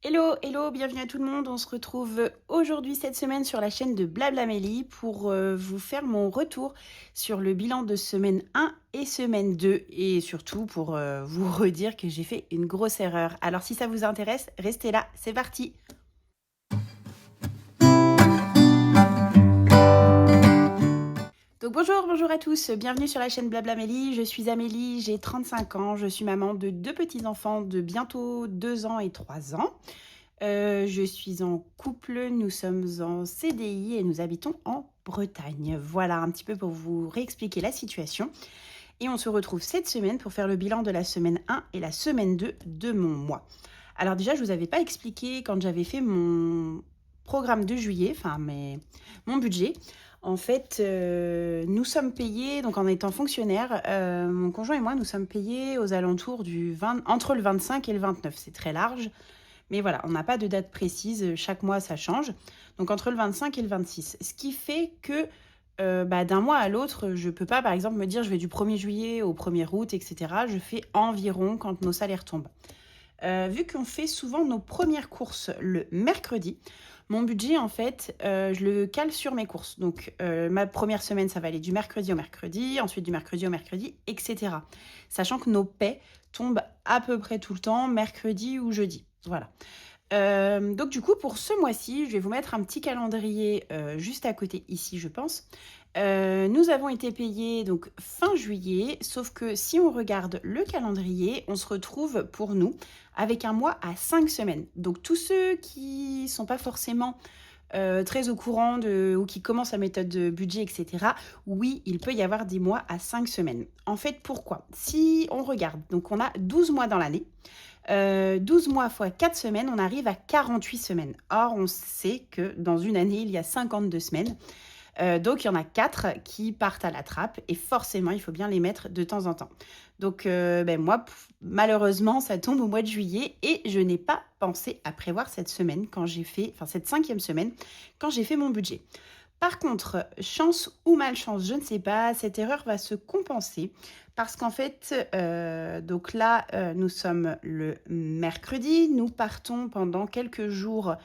Hello, hello, bienvenue à tout le monde. On se retrouve aujourd'hui cette semaine sur la chaîne de Blablamélie pour vous faire mon retour sur le bilan de semaine 1 et semaine 2 et surtout pour vous redire que j'ai fait une grosse erreur. Alors si ça vous intéresse, restez là, c'est parti. Donc bonjour à tous, bienvenue sur la chaîne Blablamélie. Je suis Amélie, j'ai 35 ans, je suis maman de deux petits-enfants de bientôt 2 ans et 3 ans. Je suis en couple, nous sommes en CDI et nous habitons en Bretagne. Voilà un petit peu pour vous réexpliquer la situation. Et on se retrouve cette semaine pour faire le bilan de la semaine 1 et la semaine 2 de mon mois. Alors déjà, je ne vous avais pas expliqué quand j'avais fait mon programme de juillet, mon budget. En fait, nous sommes payés, donc en étant fonctionnaire, mon conjoint et moi, nous sommes payés aux alentours entre le 25 et le 29. C'est très large. Mais voilà, on n'a pas de date précise, chaque mois ça change. Donc entre le 25 et le 26. Ce qui fait que d'un mois à l'autre, je ne peux pas par exemple me dire je vais du 1er juillet au 1er août, etc. Je fais environ quand nos salaires tombent. Vu qu'on fait souvent nos premières courses le mercredi, mon budget en fait, je le cale sur mes courses. Donc ma première semaine, ça va aller du mercredi au mercredi, ensuite du mercredi au mercredi, etc. Sachant que nos paies tombent à peu près tout le temps, mercredi ou jeudi. Voilà. Donc du coup, pour ce mois-ci, je vais vous mettre un petit calendrier juste à côté ici, je pense. Nous avons été payés donc fin juillet, sauf que si on regarde le calendrier, on se retrouve pour nous avec un mois à 5 semaines. Donc tous ceux qui sont pas forcément très au courant ou qui commencent la méthode de budget, etc., oui, il peut y avoir des mois à 5 semaines. En fait, pourquoi? Si on regarde, donc on a 12 mois dans l'année. 12 mois fois 4 semaines, on arrive à 48 semaines. Or, on sait que dans une année, il y a 52 semaines. Donc, il y en a 4 qui partent à la trappe et forcément, il faut bien les mettre de temps en temps. Donc, moi, malheureusement, ça tombe au mois de juillet et je n'ai pas pensé à prévoir cette semaine cette 5e semaine, quand j'ai fait mon budget. Par contre, chance ou malchance, je ne sais pas, cette erreur va se compenser parce qu'en fait, donc là, nous sommes le mercredi, nous partons pendant quelques jours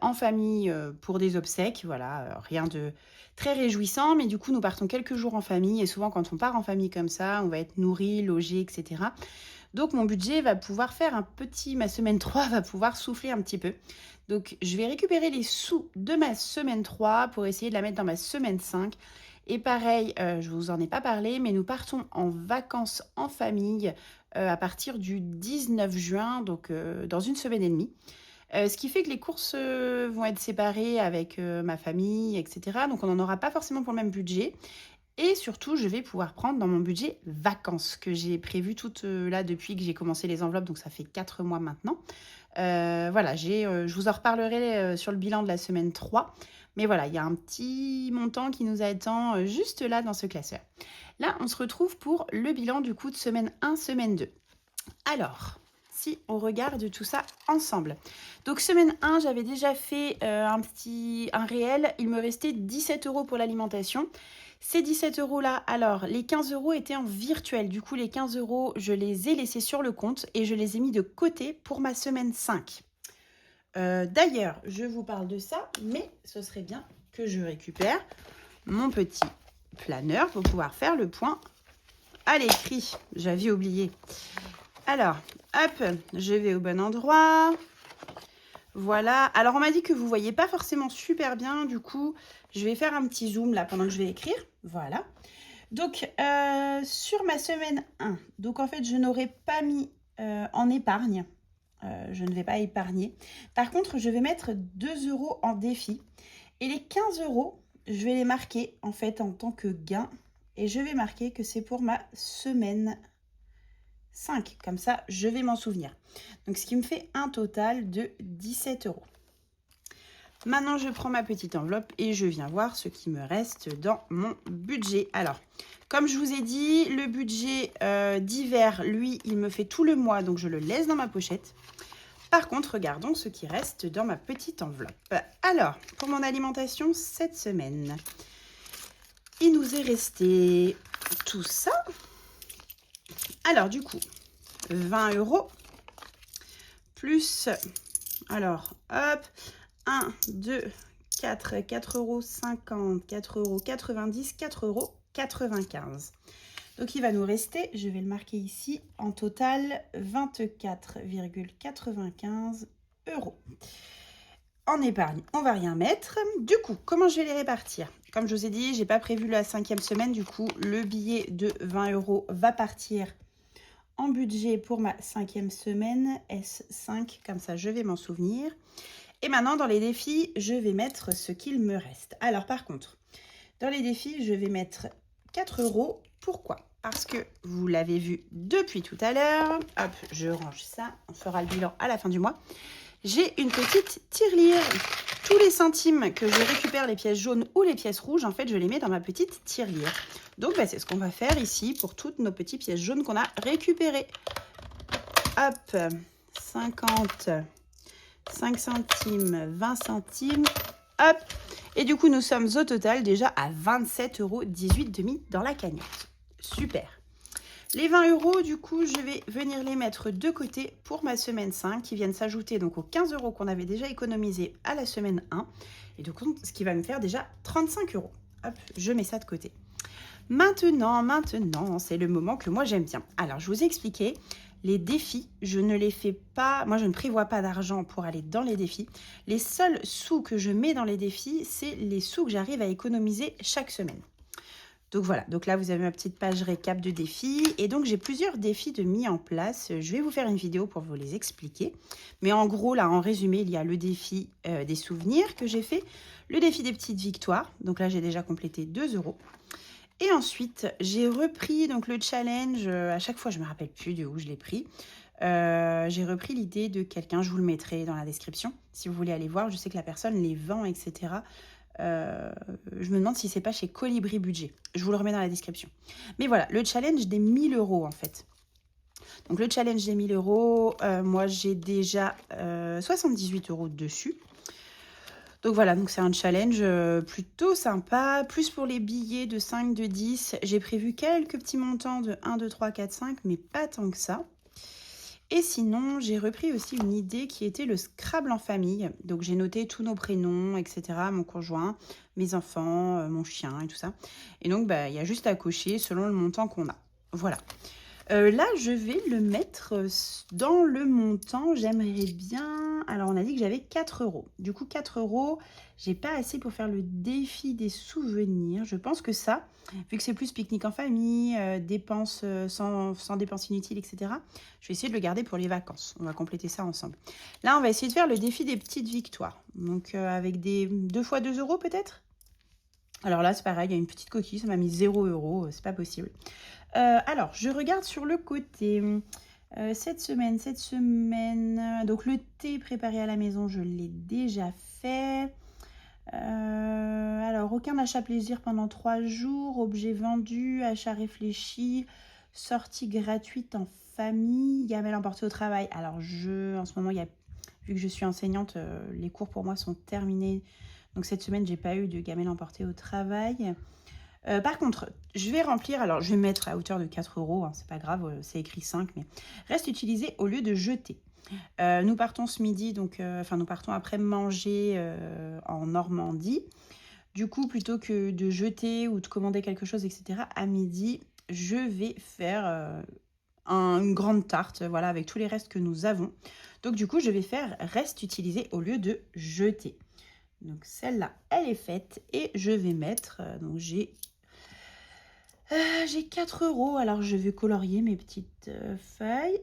en famille pour des obsèques, voilà, rien de très réjouissant, mais du coup, nous partons quelques jours en famille et souvent, quand on part en famille comme ça, on va être nourri, logé, etc. Donc, mon budget va pouvoir ma semaine 3 va pouvoir souffler un petit peu. Donc, je vais récupérer les sous de ma semaine 3 pour essayer de la mettre dans ma semaine 5. Et pareil, je ne vous en ai pas parlé, mais nous partons en vacances en famille à partir du 19 juin, donc dans une semaine et demie. Ce qui fait que les courses vont être séparées avec ma famille, etc. Donc, on n'en aura pas forcément pour le même budget. Et surtout, je vais pouvoir prendre dans mon budget vacances que j'ai prévu toutes là depuis que j'ai commencé les enveloppes, donc ça fait 4 mois maintenant. Voilà, je vous en reparlerai sur le bilan de la semaine 3. Mais voilà, il y a un petit montant qui nous attend juste là dans ce classeur. Là, on se retrouve pour le bilan du coup de semaine 1, semaine 2. Alors, si on regarde tout ça ensemble. Donc semaine 1, j'avais déjà fait un réel. Il me restait 17 € pour l'alimentation. Ces 17 € là, alors les 15 € étaient en virtuel. Du coup, les 15 €, je les ai laissés sur le compte et je les ai mis de côté pour ma semaine 5. D'ailleurs, je vous parle de ça, mais ce serait bien que je récupère mon petit planeur pour pouvoir faire le point à l'écrit. J'avais oublié. Alors, hop, je vais au bon endroit. Voilà. Alors, on m'a dit que vous ne voyez pas forcément super bien. Du coup, je vais faire un petit zoom là pendant que je vais écrire. Voilà. Donc, sur ma semaine 1, donc en fait, je n'aurais pas mis en épargne. Je ne vais pas épargner. Par contre, je vais mettre 2 € en défi. Et les 15 €, je vais les marquer en fait en tant que gain. Et je vais marquer que c'est pour ma semaine 5. Comme ça, je vais m'en souvenir. Donc, ce qui me fait un total de 17 €. Maintenant, je prends ma petite enveloppe et je viens voir ce qui me reste dans mon budget. Alors, comme je vous ai dit, le budget d'hiver, lui, il me fait tout le mois, donc je le laisse dans ma pochette. Par contre, regardons ce qui reste dans ma petite enveloppe. Alors, pour mon alimentation cette semaine, il nous est resté tout ça. Alors, du coup, 20 € plus... Alors, hop, 1, 2, 4, 4,50 €, 4,90 €, 4,95 €. Donc, il va nous rester, je vais le marquer ici, en total 24,95 € en épargne. On va rien mettre. Du coup, comment je vais les répartir? Comme je vous ai dit, j'ai pas prévu la 5e semaine. Du coup, le billet de 20 € va partir en budget pour ma 5e semaine, S5, comme ça je vais m'en souvenir. Et maintenant, dans les défis, je vais mettre ce qu'il me reste. Alors par contre, dans les défis, je vais mettre 4 €. Pourquoi? Parce que vous l'avez vu depuis tout à l'heure. Hop, je range ça. On fera le bilan à la fin du mois. J'ai une petite tirelire. Tous les centimes que je récupère, les pièces jaunes ou les pièces rouges, en fait, je les mets dans ma petite tirelire. Donc, c'est ce qu'on va faire ici pour toutes nos petites pièces jaunes qu'on a récupérées. Hop, 50, 5 centimes, 20 centimes, hop. Et du coup, nous sommes au total déjà à 27,18 € dans la cagnotte. Super. Les 20 €, du coup, je vais venir les mettre de côté pour ma semaine 5 qui viennent s'ajouter donc aux 15 € qu'on avait déjà économisé à la semaine 1. Et du coup, ce qui va me faire déjà 35 €. Hop, je mets ça de côté. Maintenant, c'est le moment que moi j'aime bien. Alors, je vous ai expliqué, les défis, je ne les fais pas, moi je ne prévois pas d'argent pour aller dans les défis. Les seuls sous que je mets dans les défis, c'est les sous que j'arrive à économiser chaque semaine. Donc voilà, donc là vous avez ma petite page récap de défis et donc j'ai plusieurs défis de mis en place. Je vais vous faire une vidéo pour vous les expliquer. Mais en gros, là en résumé, il y a le défi des souvenirs que j'ai fait, le défi des petites victoires. Donc là j'ai déjà complété 2 €. Et ensuite, j'ai repris donc le challenge, à chaque fois je ne me rappelle plus de où je l'ai pris. J'ai repris l'idée de quelqu'un, je vous le mettrai dans la description, si vous voulez aller voir. Je sais que la personne les vend, etc. Je me demande si c'est pas chez Colibri Budget. Je vous le remets dans la description. Mais voilà, le challenge des 1000 € en fait. Donc le challenge des 1000 €, moi j'ai déjà 78 € dessus. Donc voilà, donc c'est un challenge plutôt sympa. Plus pour les billets de 5, de 10. J'ai prévu quelques petits montants de 1, 2, 3, 4, 5, mais pas tant que ça. Et sinon, j'ai repris aussi une idée qui était le Scrabble en famille. Donc j'ai noté tous nos prénoms, etc. Mon conjoint, mes enfants, mon chien et tout ça. Et donc, il y a juste à cocher selon le montant qu'on a. Voilà. Là, je vais le mettre dans le montant. J'aimerais bien... Alors, on a dit que j'avais 4 €. Du coup, 4 €, j'ai pas assez pour faire le défi des souvenirs. Je pense que ça, vu que c'est plus pique-nique en famille, dépenses sans dépenses inutiles, etc., je vais essayer de le garder pour les vacances. On va compléter ça ensemble. Là, on va essayer de faire le défi des petites victoires. Donc, avec des 2 fois 2 € peut-être. Alors là, c'est pareil, il y a une petite coquille, ça m'a mis 0 €, c'est pas possible. Alors, je regarde sur le côté. Cette semaine, donc le thé préparé à la maison, je l'ai déjà fait. Alors, aucun achat plaisir pendant 3 jours, objet vendu, achat réfléchi, sortie gratuite en famille, gamelle emportée au travail. Alors, en ce moment, vu que je suis enseignante, les cours pour moi sont terminés. Donc, cette semaine, j'ai pas eu de gamelle emportée au travail. Par contre, je vais remplir, alors je vais mettre à hauteur de 4 €, hein, c'est pas grave, c'est écrit 5, mais reste utilisé au lieu de jeter. Nous partons ce midi, donc, nous partons après manger en Normandie. Du coup, plutôt que de jeter ou de commander quelque chose, etc., à midi, je vais faire une grande tarte, voilà, avec tous les restes que nous avons. Donc, du coup, je vais faire reste utilisé au lieu de jeter. Donc, celle-là, elle est faite et je vais mettre, donc j'ai 4 €, alors je vais colorier mes petites feuilles.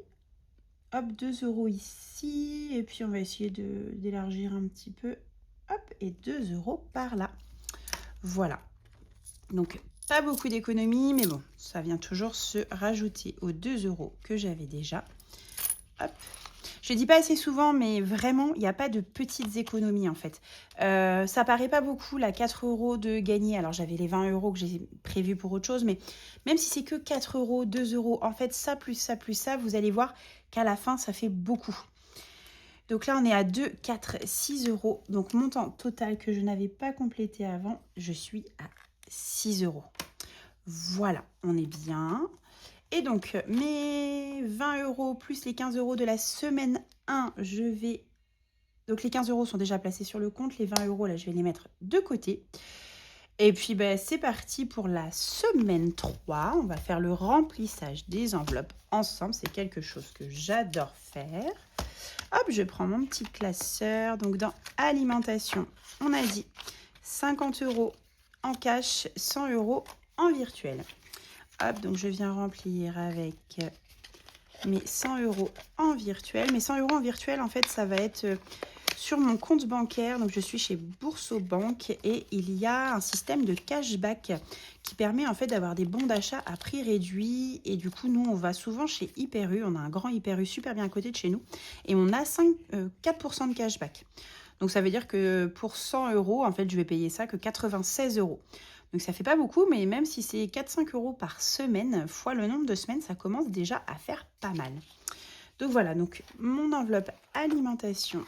Hop, 2 € ici, et puis on va essayer d'élargir un petit peu. Hop, et 2 € par là. Voilà. Donc, pas beaucoup d'économies, mais bon, ça vient toujours se rajouter aux 2 € que j'avais déjà. Hop. Je dis pas assez souvent, mais vraiment, il n'y a pas de petites économies en fait. Ça paraît pas beaucoup, là, 4 € de gagner. Alors, j'avais les 20 € que j'ai prévus pour autre chose, mais même si c'est que 4 €, 2 €, en fait, ça, plus ça, plus ça, vous allez voir qu'à la fin, ça fait beaucoup. Donc là, on est à 2, 4, 6 €. Donc, montant total que je n'avais pas complété avant, je suis à 6 €. Voilà, on est bien. Et donc, mes 20 € plus les 15 € de la semaine 1, je vais Donc les 15 € sont déjà placés sur le compte. Les 20 € là, je vais les mettre de côté. Et puis c'est parti pour la semaine 3. On va faire le remplissage des enveloppes ensemble. C'est quelque chose que j'adore faire. Hop, je prends mon petit classeur. Donc dans alimentation, on a dit 50 € en cash, 100 € en virtuel. Hop, donc je viens remplir avec mes 100 € en virtuel. Mes 100 € en virtuel, en fait, ça va être sur mon compte bancaire. Donc je suis chez Boursorama et il y a un système de cashback qui permet en fait d'avoir des bons d'achat à prix réduit. Et du coup, nous, on va souvent chez Hyper U. On a un grand Hyper U super bien à côté de chez nous. Et on a 4% de cashback. Donc ça veut dire que pour 100 €, en fait, je vais payer ça que 96 €. Donc ça fait pas beaucoup, mais même si c'est 4-5 € par semaine, fois le nombre de semaines, ça commence déjà à faire pas mal. Donc voilà, donc mon enveloppe alimentation,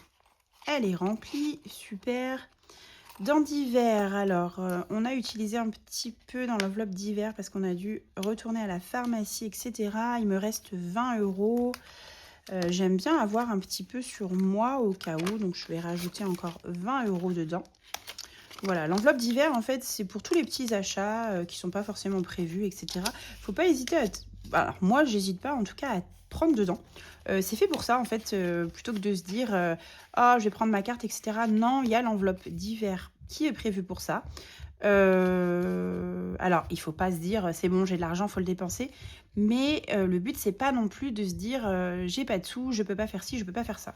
elle est remplie, super. Dans divers, alors on a utilisé un petit peu dans l'enveloppe divers parce qu'on a dû retourner à la pharmacie, etc. Il me reste 20 €. J'aime bien avoir un petit peu sur moi au cas où, donc je vais rajouter encore 20 € dedans. Voilà, l'enveloppe d'hiver, en fait, c'est pour tous les petits achats qui ne sont pas forcément prévus, etc. Faut pas hésiter à... Alors, moi, j'hésite pas, en tout cas, à prendre dedans. C'est fait pour ça, en fait, plutôt que de se dire « Ah, je vais prendre ma carte, etc. » Non, il y a l'enveloppe d'hiver qui est prévue pour ça. Alors, il faut pas se dire « C'est bon, j'ai de l'argent, faut le dépenser. » Mais le but, c'est pas non plus de se dire j'ai pas de sous, je peux pas faire ci, je peux pas faire ça.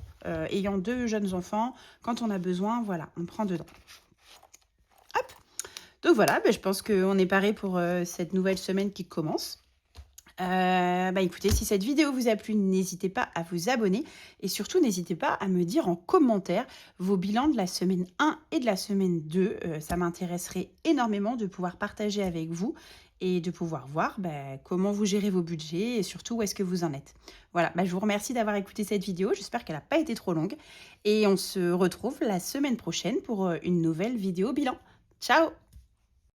Ayant 2 jeunes enfants, quand on a besoin, voilà, on prend dedans. Hop. Donc voilà, je pense qu'on est paré pour cette nouvelle semaine qui commence. Écoutez, si cette vidéo vous a plu, n'hésitez pas à vous abonner et surtout n'hésitez pas à me dire en commentaire vos bilans de la semaine 1 et de la semaine 2. Ça m'intéresserait énormément de pouvoir partager avec vous et de pouvoir voir comment vous gérez vos budgets et surtout où est-ce que vous en êtes. Voilà, je vous remercie d'avoir écouté cette vidéo, j'espère qu'elle n'a pas été trop longue et on se retrouve la semaine prochaine pour une nouvelle vidéo bilan. Ciao!